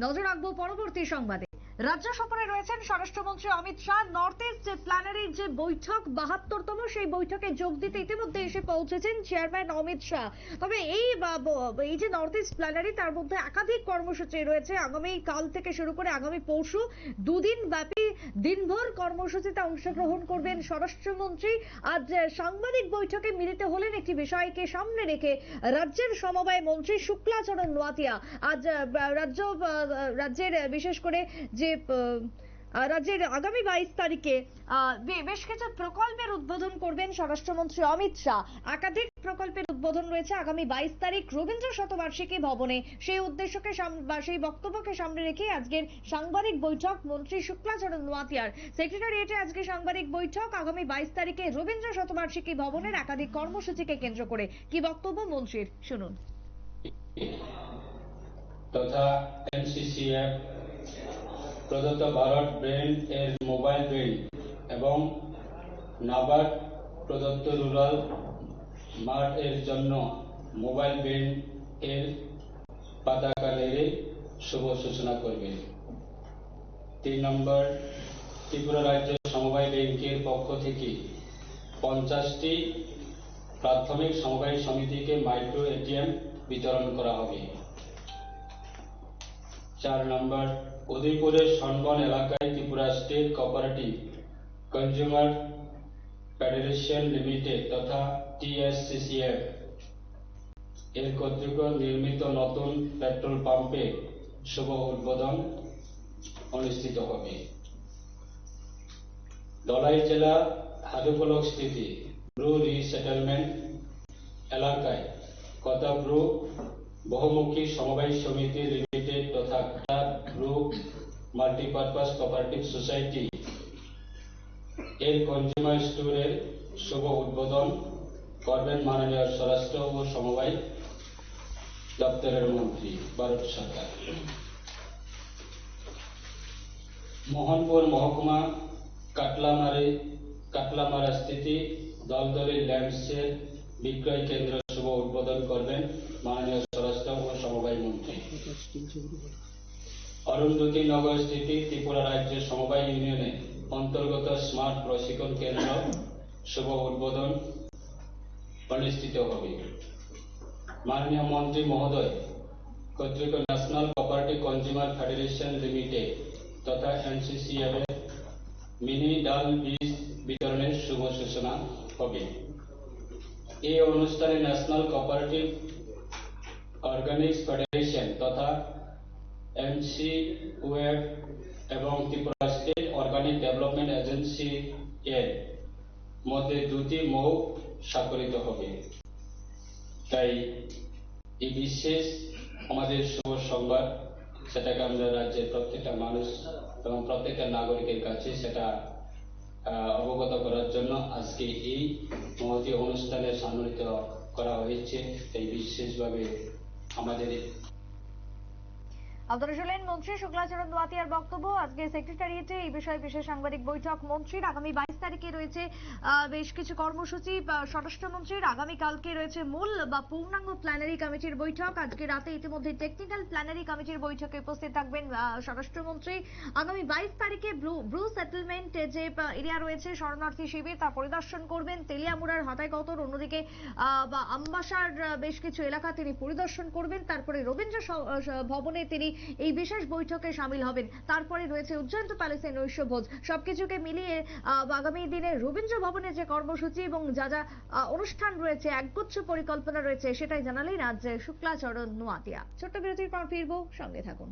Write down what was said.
নজর রাখবো পরবর্তী সংবাদে। রাজ্য সফরে রয়েছেন স্বরাষ্ট্রমন্ত্রী অমিত শাহ। নর্থ ইস্ট প্ল্যানারির যে বৈঠক ৭২তম, সেই বৈঠকে যোগ দিতে ইতিমধ্যে এসে পৌঁছেছেন চেয়ারম্যান অমিত শাহ। তবে এই যে নর্থ ইস্ট প্ল্যানারি, তার মধ্যে একাধিক কর্মসূচি রয়েছে। আগামী কাল থেকে শুরু করে আগামী পরশু দুদিন ব্যাপী দিনভর কর্মসূচিতে অংশগ্রহণ করবেন স্বরাষ্ট্রমন্ত্রী। আজ সাংবাদিক বৈঠকে মিলিত হলেন একটি বিষয়কে সামনে রেখে রাজ্যের সমবায় মন্ত্রী শুক্লাচরণ নোয়াতিয়া। আজ রাজ্যের বিশেষ করে যে রাজ্যের আগামী 22 তারিখে বেশ কিছু প্রকল্পের উদ্বোধন করবেন স্বরাষ্ট্রমন্ত্রী অমিত শাহ। একাধিক প্রকল্পের উদ্বোধন রয়েছে আগামী 22 তারিখ রবীন্দ্র শতবার্ষিকী ভবনে। সেই উদ্দেশ্যকে সেই বক্তব্যকে সামনে রেখে আজকের সাংবাদিক বৈঠক মন্ত্রী শুক্লাচরণ নোয়াতিয়ার। সেক্রেটারিয়েটে আজকে সাংবাদিক বৈঠক আগামী 22 তারিখে রবীন্দ্র শতবার্ষিকী ভবনের একাধিক কর্মসূচিকে কেন্দ্র করে। কি বক্তব্য মন্ত্রীর, শুনুন। তথা এনসিসিএফ প্রদত্ত ভারত ব্রেন এর মোবাইল ব্রেন এবং নাবার্ড প্রদত্ত রুরাল মার্ট এর জন্য মোবাইল ব্রেন এর পতাকা নেড়ে শুভ সূচনা করবেন। 3 নম্বর, ত্রিপুরা রাজ্য সমবায় ব্যাংকের পক্ষ থেকে 50টি প্রাথমিক সমবায় সমিতিকে মাইক্রো এটিএম বিতরণ করা হবে। 4 নম্বর, উদয়পুরের সনবন এলাকায় Tripura state cooperative consumer federation limited তথা TSCCF এর কর্তৃক নির্মিত নতুন পেট্রোল পাম্পে শুভ উদ্বোধন অনুষ্ঠিত হবে। ধলাই জেলা হাদুপলক স্থিত ব্রু রিসেটেলমেন্ট এলাকায় কথা ব্রু বহুমুখী সমবায় সমিতি লিমিটেড তথা ব্রু মাল্টিপারপাস কোঅপারেটিভ সোসাইটি এর কনজিউমার স্টোরের শুভ উদ্বোধন করবেন মাননীয় স্বরাষ্ট্র ও সমবায় দপ্তরের মন্ত্রী ভারত সরকার। মোহনপুর মহকুমা কাটলামারা স্থিত দলদলি ল্যান্ডসের বিক্রয় কেন্দ্র শুভ উদ্বোধন করবেন মাননীয় স্বরাষ্ট্র ও সমবায় মন্ত্রী। অরুন্ধতী নগর স্থিত ত্রিপুরা রাজ্য সমবায় ইউনিয়নের অন্তর্গত স্মার্ট প্রশিক্ষণ কেন্দ্র শুভ উদ্বোধন অনুষ্ঠিত হবে। মাননীয় মন্ত্রী মহোদয় কর্তৃক national cooperative consumer federation limited তথা NCCF এর মিনি ডাল বীজ বিতরণের শুভ সূচনা হবে। এই অনুষ্ঠানে ন্যাশনাল কোঅপারেটিভ অর্গানিক্স ফেডারেশন তথা NCOF এবং Tripura state organic development agency এর মধ্যে দুটি মৌ স্বাক্ষরিত হবে। তাই এই বিশেষ আমাদের শুভ সংবাদ, সেটাকে আমরা রাজ্যের প্রত্যেকটা মানুষ এবং প্রত্যেকটা নাগরিকের কাছে সেটা অবগত করার জন্য আজকে এই মহতী অনুষ্ঠানে সম্মানিত করা হয়েছে। তাই বিশেষভাবে আমাদের আপনারা শুনলেন মন্ত্রী শুক্লাচরণ নোয়াতিয়ার বক্তব্য। আজকে সেক্রেটারিয়েটে এই বিষয়ে বিশেষ সাংবাদিক বৈঠক মন্ত্রীর। আগামী 22 তারিখে রয়েছে বেশ কিছু কর্মসূচি। স্বরাষ্ট্রমন্ত্রীর আগামীকালকে রয়েছে মূল বা পূর্ণাঙ্গ প্ল্যানারি কমিটির বৈঠক। আজকে রাতে ইতিমধ্যে টেকনিক্যাল প্ল্যানারি কমিটির বৈঠকে উপস্থিত থাকবেন স্বরাষ্ট্রমন্ত্রী। আগামী 22 তারিখে ব্রু সেটেলমেন্ট যে এরিয়া রয়েছে শরণার্থী শিবির, তা পরিদর্শন করবেন। তেলিয়ামুড়ার হাতাইকতর, অন্যদিকে আমবাসার বেশ কিছু এলাকা তিনি পরিদর্শন করবেন। তারপরে রবীন্দ্র ভবনে তিনি এই বিশেষ বৈঠকে সামিল হবেন। তারপরে রয়েছে উজ্জয়ন্ত প্যালেসে নৈশভোজ। সবকিছুকে মিলিয়ে আগামী দিনে রবীন্দ্র ভবনে যে কর্মসূচি এবং যা যা অনুষ্ঠান রয়েছে, একগুচ্ছ পরিকল্পনা রয়েছে, সেটাই জানালেন আজ শুক্লাচরণ নোয়াতিয়া। ছোট্ট বিরতির পর ফিরবো, সঙ্গে থাকুন।